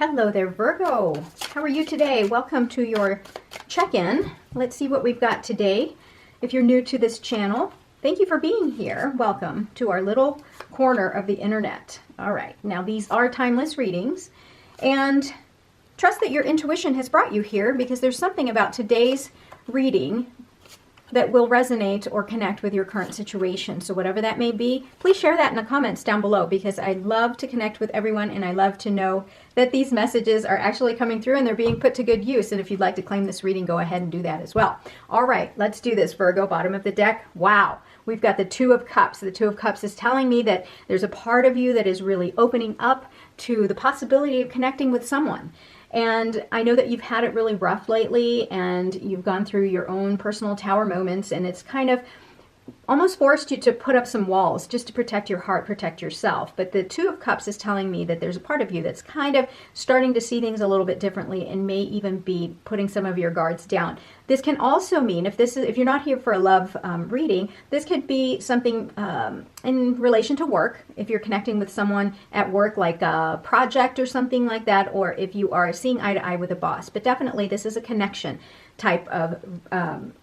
Hello there, Virgo. How are you today? Welcome to your check-in. Let's see what we've got today. If you're new to this channel, thank you for being here. Welcome to our little corner of the internet. All right, now these are timeless readings, and trust that your intuition has brought you here because there's something about today's reading that will resonate or connect with your current situation. So whatever that may be, please share that in the comments down below because I love to connect with everyone and I love to know that these messages are actually coming through and they're being put to good use. And if you'd like to claim this reading, go ahead and do that as well. All right, let's do this, Virgo. Bottom of the deck. Wow. We've got the Two of Cups. The Two of Cups is telling me that there's a part of you that is really opening up to the possibility of connecting with someone. And I know that you've had it really rough lately and you've gone through your own personal tower moments, and it's kind of almost forced you to put up some walls just to protect your heart, protect yourself. But the Two of Cups is telling me that there's a part of you that's kind of starting to see things a little bit differently and may even be putting some of your guards down. This can also mean, if you're not here for a love reading, this could be something in relation to work. If you're connecting with someone at work, like a project or something like that, or if you are seeing eye to eye with a boss. But definitely this is a connection type of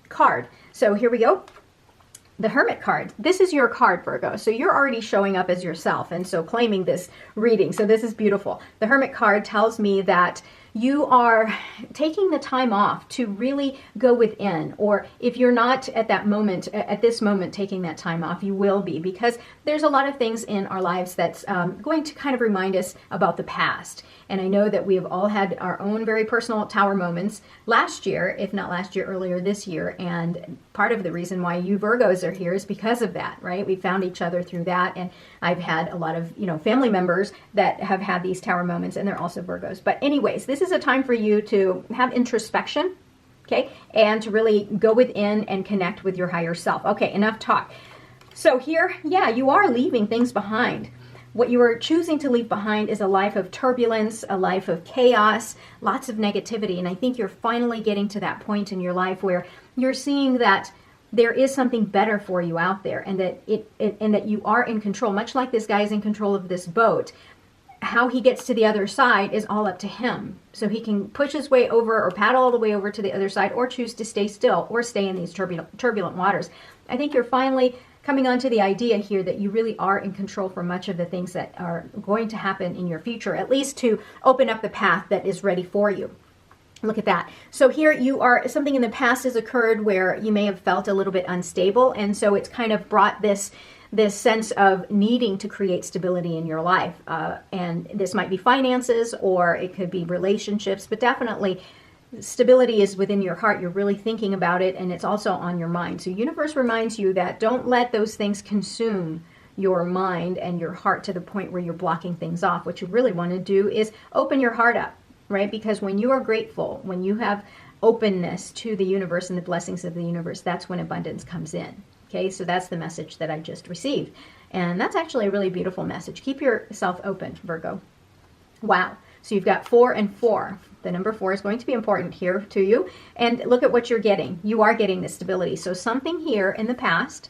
card. So here we go. The Hermit card. This is your card, Virgo. So you're already showing up as yourself and so claiming this reading. So this is beautiful. The Hermit card tells me that you are taking the time off to really go within, or if you're not at that moment, at this moment, taking that time off, you will be, because there's a lot of things in our lives that's going to kind of remind us about the past. And I know that we have all had our own very personal tower moments last year, if not last year, earlier this year. And part of the reason why you Virgos are here is because of that, right? We found each other through that. And I've had a lot of, family members that have had these tower moments, and they're also Virgos. But anyways, this is a time for you to have introspection, okay? And to really go within and connect with your higher self. Okay, enough talk. So here, yeah, you are leaving things behind. What you are choosing to leave behind is a life of turbulence, a life of chaos, lots of negativity. And I think you're finally getting to that point in your life where you're seeing that there is something better for you out there, and that that you are in control, much like this guy is in control of this boat. How he gets to the other side is all up to him. So he can push his way over or paddle all the way over to the other side, or choose to stay still or stay in these turbulent waters. I think you're finally coming onto the idea here that you really are in control for much of the things that are going to happen in your future, at least to open up the path that is ready for you. Look at that. So here you are, something in the past has occurred where you may have felt a little bit unstable, and so it's kind of brought this sense of needing to create stability in your life. And this might be finances, or it could be relationships, but definitely stability is within your heart. You're really thinking about it, and it's also on your mind. So universe reminds you that don't let those things consume your mind and your heart to the point where you're blocking things off. What you really want to do is open your heart up, right? Because when you are grateful, when you have openness to the universe and the blessings of the universe, that's when abundance comes in. Okay, so that's the message that I just received. And that's actually a really beautiful message. Keep yourself open, Virgo. Wow. So you've got 4 and 4. The number 4 is going to be important here to you. And look at what you're getting. You are getting this stability. So something here in the past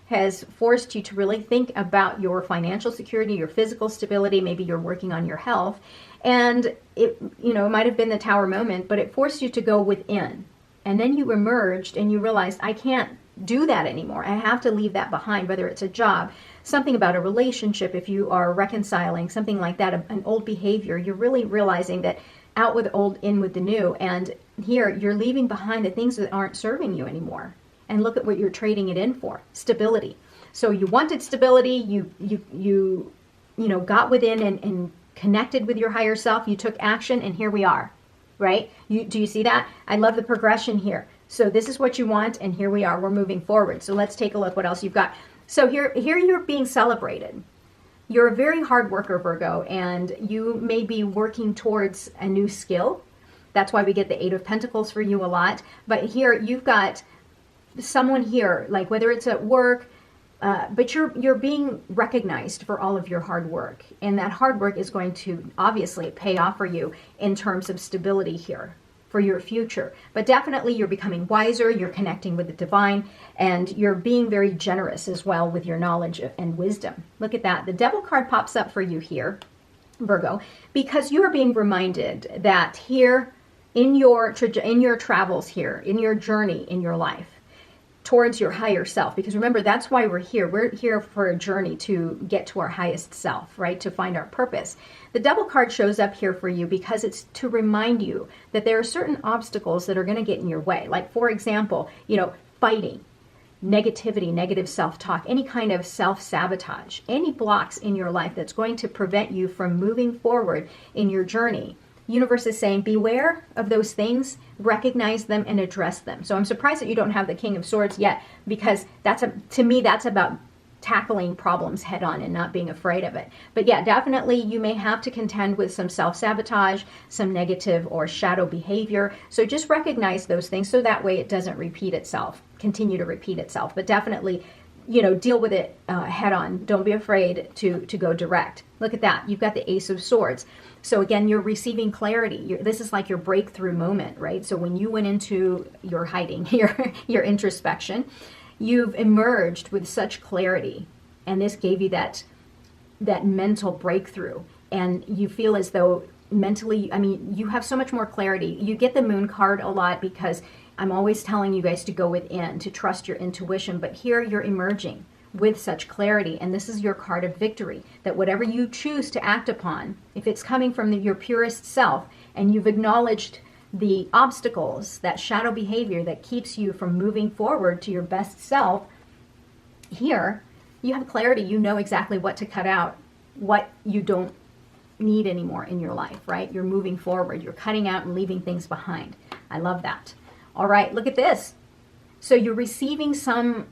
has forced you to really think about your financial security, your physical stability. Maybe you're working on your health. And it might have been the tower moment, but it forced you to go within. And then you emerged and you realized, I can't do that anymore. I have to leave that behind, whether it's a job, something about a relationship, if you are reconciling, something like that, an old behavior. You're really realizing that out with the old, in with the new. And here you're leaving behind the things that aren't serving you anymore. And look at what you're trading it in for, stability. So you wanted stability, you got within and connected with your higher self, you took action, and here we are, right? Do you see that? I love the progression here. So this is what you want, and here we are. We're moving forward. So let's take a look what else you've got. So here you're being celebrated. You're a very hard worker, Virgo, and you may be working towards a new skill. That's why we get the 8 of Pentacles for you a lot. But here you've got someone here, like whether it's at work, but you're being recognized for all of your hard work. And that hard work is going to obviously pay off for you in terms of stability here for your future. But definitely you're becoming wiser, you're connecting with the divine, and you're being very generous as well with your knowledge and wisdom. Look at that. The Devil card pops up for you here. Virgo, because you are being reminded that here in your travels here, in your journey in your life towards your higher self, because remember, that's why we're here. We're here for a journey to get to our highest self, right? To find our purpose. The Devil card shows up here for you because it's to remind you that there are certain obstacles that are going to get in your way. Like, for example, fighting, negativity, negative self-talk, any kind of self-sabotage, any blocks in your life that's going to prevent you from moving forward in your journey. Universe is saying, beware of those things, recognize them, and address them. So I'm surprised that you don't have the King of Swords yet, because to me, that's about tackling problems head on and not being afraid of it. But yeah, definitely you may have to contend with some self-sabotage, some negative or shadow behavior. So just recognize those things so that way it doesn't repeat itself, continue to repeat itself. But definitely, deal with it head on. Don't be afraid to go direct. Look at that. You've got the Ace of Swords. So again, you're receiving clarity. This is like your breakthrough moment, right? So when you went into your hiding, your introspection, you've emerged with such clarity, and this gave you that mental breakthrough, and you feel as though mentally, you have so much more clarity. You get the Moon card a lot because I'm always telling you guys to go within, to trust your intuition, but here you're emerging with such clarity, and this is your card of victory, that whatever you choose to act upon, if it's coming from your purest self, and you've acknowledged the obstacles, that shadow behavior that keeps you from moving forward to your best self, here you have clarity. You know exactly what to cut out, what you don't need anymore in your life, right? You're moving forward. You're cutting out and leaving things behind. I love that. All right, look at this. So you're receiving some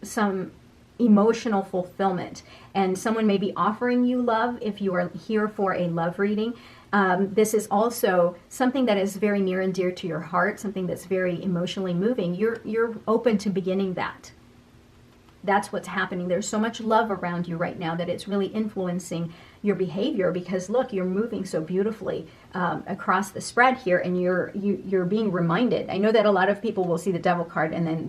emotional fulfillment, and someone may be offering you love if you are here for a love reading. This is also something that is very near and dear to your heart, something that's very emotionally moving. You're open to beginning that. That's what's happening. There's so much love around you right now that it's really influencing your behavior, because look, you're moving so beautifully across the spread here, and you're being reminded. I know that a lot of people will see the Devil card and then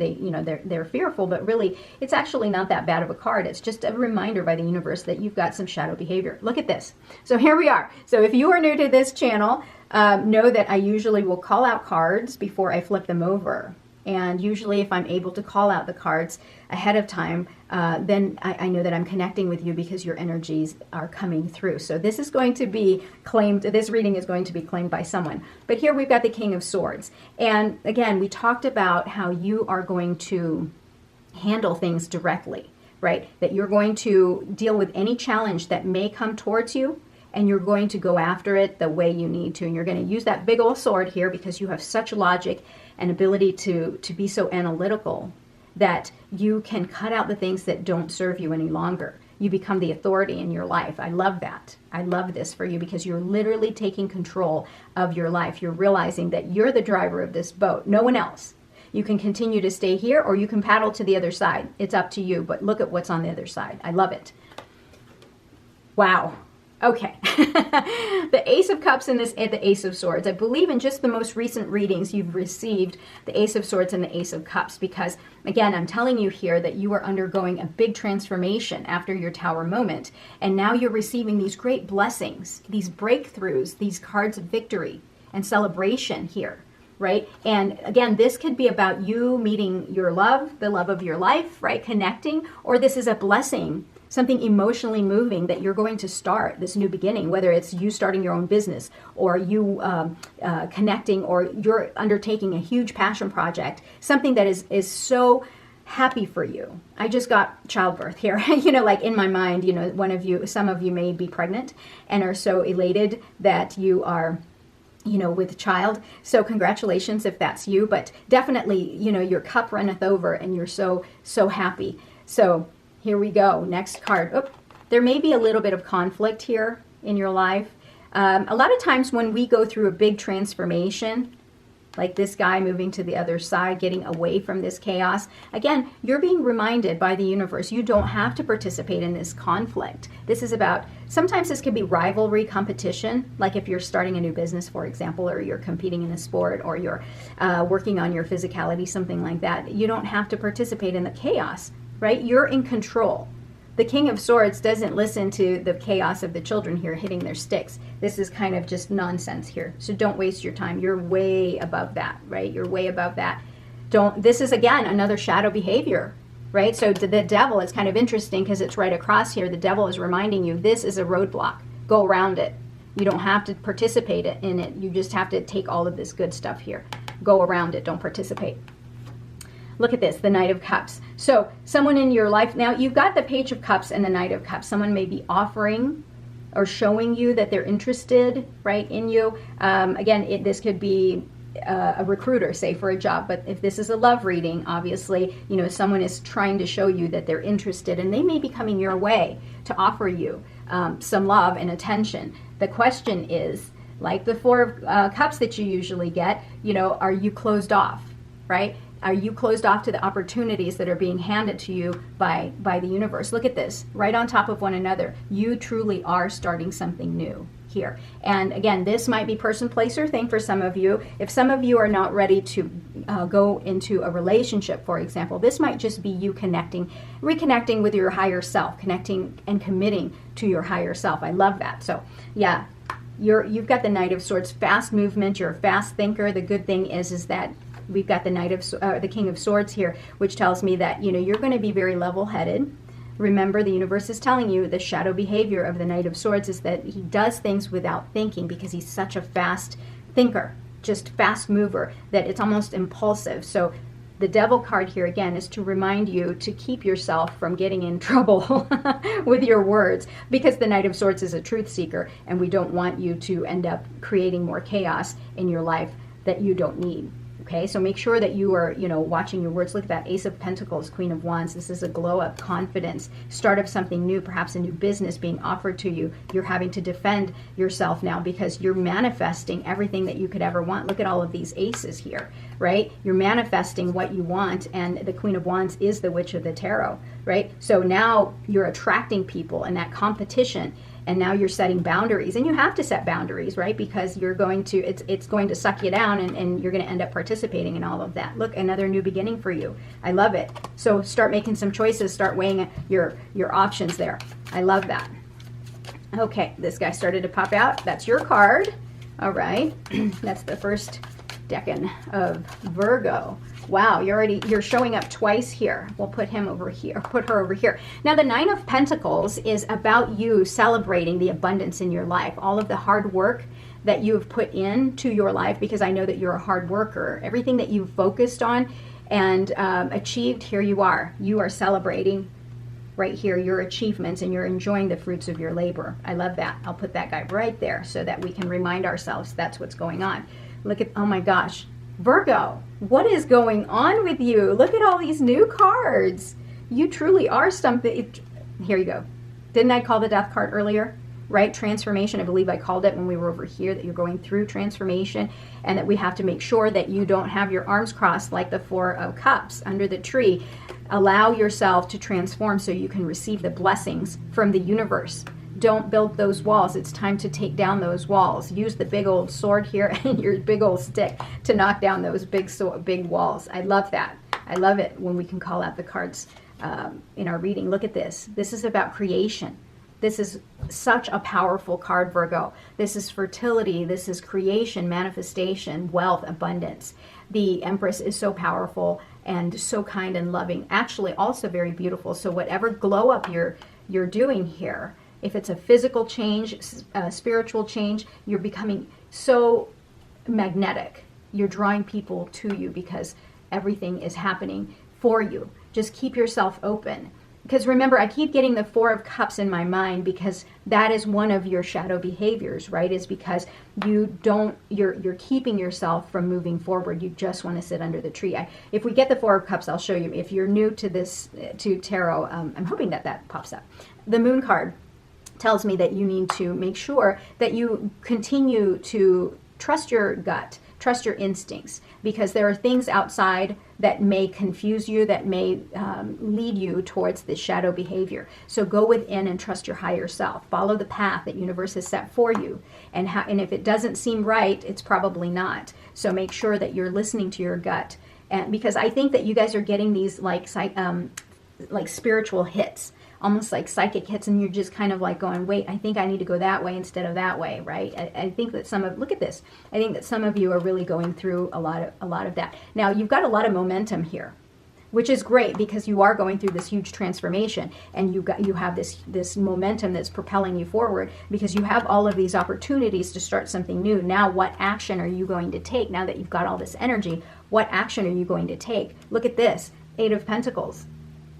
they're fearful, but really it's actually not that bad of a card. It's just a reminder by the universe that you've got some shadow behavior. Look at this. So here we are. So if you are new to this channel, know that I usually will call out cards before I flip them over. And usually if I'm able to call out the cards ahead of time, then I know that I'm connecting with you because your energies are coming through. So this is going to be claimed, this reading is going to be claimed by someone. But here we've got the King of Swords. And again, we talked about how you are going to handle things directly, right? That you're going to deal with any challenge that may come towards you, and you're going to go after it the way you need to. And you're going to use that big old sword here because you have such logic and ability to be so analytical that you can cut out the things that don't serve you any longer. You become the authority in your life. I love that. I love this for you because you're literally taking control of your life. You're realizing that you're the driver of this boat, no one else. You can continue to stay here or you can paddle to the other side. It's up to you, but look at what's on the other side. I love it. Wow. Okay. The Ace of Cups and the Ace of Swords. I believe in just the most recent readings you've received the Ace of Swords and the Ace of Cups because, again, I'm telling you here that you are undergoing a big transformation after your Tower moment. And now you're receiving these great blessings, these breakthroughs, these cards of victory and celebration here, right? And again, this could be about you meeting your love, the love of your life, right? Connecting, or this is a blessing, something emotionally moving that you're going to start, this new beginning, whether it's you starting your own business or you connecting or you're undertaking a huge passion project, something that is so happy for you. I just got childbirth here, like in my mind, some of you may be pregnant and are so elated that you are with a child. So congratulations if that's you, but definitely, your cup runneth over and you're so happy. So here we go. Next card. Oh, there may be a little bit of conflict here in your life. A lot of times when we go through a big transformation, like this guy moving to the other side, getting away from this chaos, again, you're being reminded by the universe, you don't have to participate in this conflict. This is about, sometimes this could be rivalry, competition, like if you're starting a new business, for example, or you're competing in a sport, or you're working on your physicality, something like that. You don't have to participate in the chaos. Right? You're in control. the King of Swords doesn't listen to the chaos of the children here hitting their sticks. This is kind of just nonsense here. So don't waste your time. You're way above that, right? You're way above that. This is, again, another shadow behavior, right? So the devil is kind of interesting because it's right across here. The devil is reminding you this is a roadblock. Go around it. You don't have to participate in it. You just have to take all of this good stuff here. Go around it. Don't participate. Look at this, the Knight of Cups. So someone in your life, now you've got the Page of Cups and the Knight of Cups. Someone may be offering or showing you that they're interested, right, in you. Again, this could be a recruiter, say, for a job. But if this is a love reading, obviously, you know, someone is trying to show you that they're interested, and they may be coming your way to offer you some love and attention. The question is, like the Four of Cups that you usually get, you know, are you closed off, right? Are you closed off to the opportunities that are being handed to you by the universe? Look at this, right on top of one another. You truly are starting something new here. And again, this might be person, place, or thing for some of you. If some of you are not ready to go into a relationship, for example, this might just be you reconnecting with your higher self, connecting and committing to your higher self. I love that. So yeah, you've got the Knight of Swords, fast movement. You're a fast thinker. The good thing is that we've got the King of Swords here, which tells me that, you know, you're going to be very level-headed. Remember, the universe is telling you the shadow behavior of the Knight of Swords is that he does things without thinking because he's such a fast thinker, just fast mover, that it's almost impulsive. So the Devil card here, again, is to remind you to keep yourself from getting in trouble with your words, because the Knight of Swords is a truth seeker, and we don't want you to end up creating more chaos in your life that you don't need. Okay, so make sure that you are, you know, watching your words. Look at that, Ace of Pentacles, Queen of Wands. This is a glow up, confidence, start of something new, perhaps a new business being offered to you. You're having to defend yourself now because you're manifesting everything that you could ever want. Look at all of these aces here, right? You're manifesting what you want, and the Queen of Wands is the Witch of the Tarot, right? So now you're attracting people in that competition. And now you're setting boundaries, and you have to set boundaries, right? Because you're going to, it's going to suck you down, and you're going to end up participating in all of that. Look, another new beginning for you. I love it. So start making some choices, start weighing your options there. I love that. Okay, this guy started to pop out. That's your card. All right, that's the first decan of Virgo. Wow, you're showing up twice here. We'll put him over here, put her over here. Now the Nine of Pentacles is about you celebrating the abundance in your life, all of the hard work that you've put into your life, because I know that you're a hard worker. Everything that you've focused on and achieved, here you are. You are celebrating right here your achievements, and you're enjoying the fruits of your labor. I love that. I'll put that guy right there so that we can remind ourselves that's what's going on. Look at, oh my gosh, Virgo, what is going on with you? Look at all these new cards. You truly are something. Here you go. Didn't I call the Death card earlier? Right? Transformation. I believe I called it when we were over here, that you're going through transformation, and that we have to make sure that you don't have your arms crossed like the Four of Cups under the tree. Allow yourself to transform so you can receive the blessings from the universe. Don't build those walls. It's time to take down those walls. Use the big old sword here and your big old stick to knock down those big walls. I love that. I love it when we can call out the cards in our reading. Look at this. This is about creation. This is such a powerful card, Virgo. This is fertility. This is creation, manifestation, wealth, abundance. The Empress is so powerful and so kind and loving. Actually, also very beautiful. So whatever glow up you're doing here, if it's a physical change, a spiritual change, you're becoming so magnetic. You're drawing people to you because everything is happening for you. Just keep yourself open. Because remember, I keep getting the Four of Cups in my mind because that is one of your shadow behaviors, right? Is because you're keeping yourself from moving forward. You just want to sit under the tree. If we get the Four of Cups, I'll show you. If you're new to this, to tarot, I'm hoping that pops up. The Moon card tells me that you need to make sure that you continue to trust your gut, trust your instincts, because there are things outside that may confuse you, that may lead you towards this shadow behavior. So go within and trust your higher self. Follow the path that universe has set for you. And if it doesn't seem right, it's probably not. So make sure that you're listening to your gut. And because I think that you guys are getting these like spiritual hits almost like psychic hits, and you're just kind of like going, wait, I think I need to go that way instead of that way, right? I think that look at this. I think that some of you are really going through a lot of that. Now, you've got a lot of momentum here, which is great because you are going through this huge transformation, and you have this momentum that's propelling you forward because you have all of these opportunities to start something new. Now, what action are you going to take now that you've got all this energy? What action are you going to take? Look at this, 8 of Pentacles,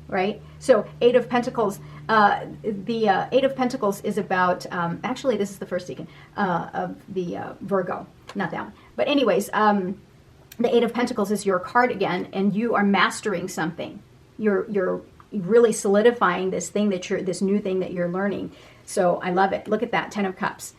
right? So 8 of Pentacles, the 8 of Pentacles is about, actually this is the first decan of the Virgo, not that one. But anyways, the 8 of Pentacles is your card again, and you are mastering something. You're really solidifying this new thing that you're learning. So I love it. Look at that, 10 of Cups.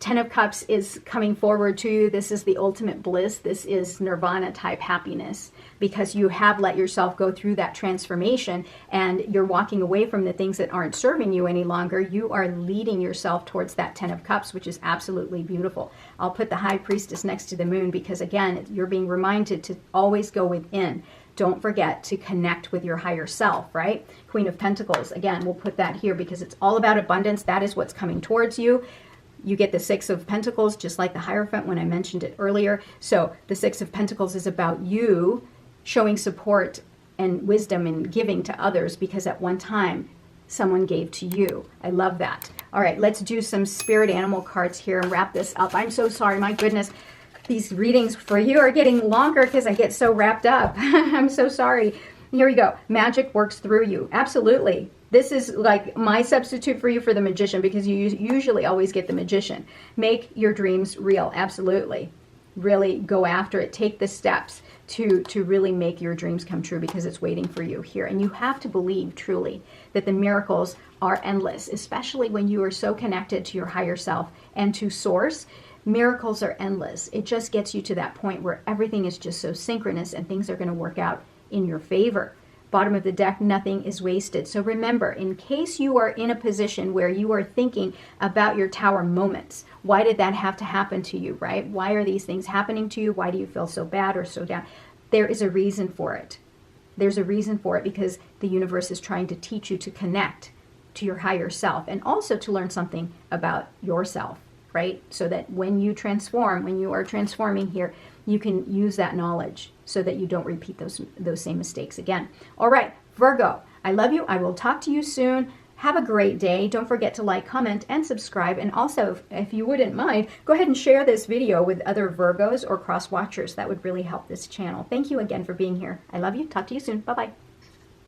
10 of Cups is coming forward to you. This is the ultimate bliss. This is nirvana type happiness because you have let yourself go through that transformation and you're walking away from the things that aren't serving you any longer. You are leading yourself towards that 10 of Cups, which is absolutely beautiful. I'll put the High Priestess next to the Moon because, again, you're being reminded to always go within. Don't forget to connect with your higher self, right? Queen of Pentacles, again, we'll put that here because it's all about abundance. That is what's coming towards you. You get the 6 of Pentacles, just like the Hierophant when I mentioned it earlier. So the 6 of Pentacles is about you showing support and wisdom and giving to others because at one time someone gave to you. I love that. All right, let's do some spirit animal cards here and wrap this up. I'm so sorry, my goodness. These readings for you are getting longer because I get so wrapped up. I'm so sorry. Here we go. Magic works through you. Absolutely. This is like my substitute for you for the Magician because you usually always get the Magician. Make your dreams real. Absolutely. Really go after it. Take the steps to really make your dreams come true because it's waiting for you here. And you have to believe truly that the miracles are endless, especially when you are so connected to your higher self and to Source. Miracles are endless. It just gets you to that point where everything is just so synchronous and things are going to work out in your favor. Bottom of the deck, nothing is wasted. So remember, in case you are in a position where you are thinking about your Tower moments, why did that have to happen to you, right? Why are these things happening to you? Why do you feel so bad or so down? There is a reason for it. There's a reason for it because the universe is trying to teach you to connect to your higher self and also to learn something about yourself, right? So that when you transform, when you are transforming here, you can use that knowledge so that you don't repeat those same mistakes again. All right, Virgo, I love you. I will talk to you soon. Have a great day. Don't forget to like, comment, and subscribe. And also, if you wouldn't mind, go ahead and share this video with other Virgos or cross watchers. That would really help this channel. Thank you again for being here. I love you. Talk to you soon. Bye-bye.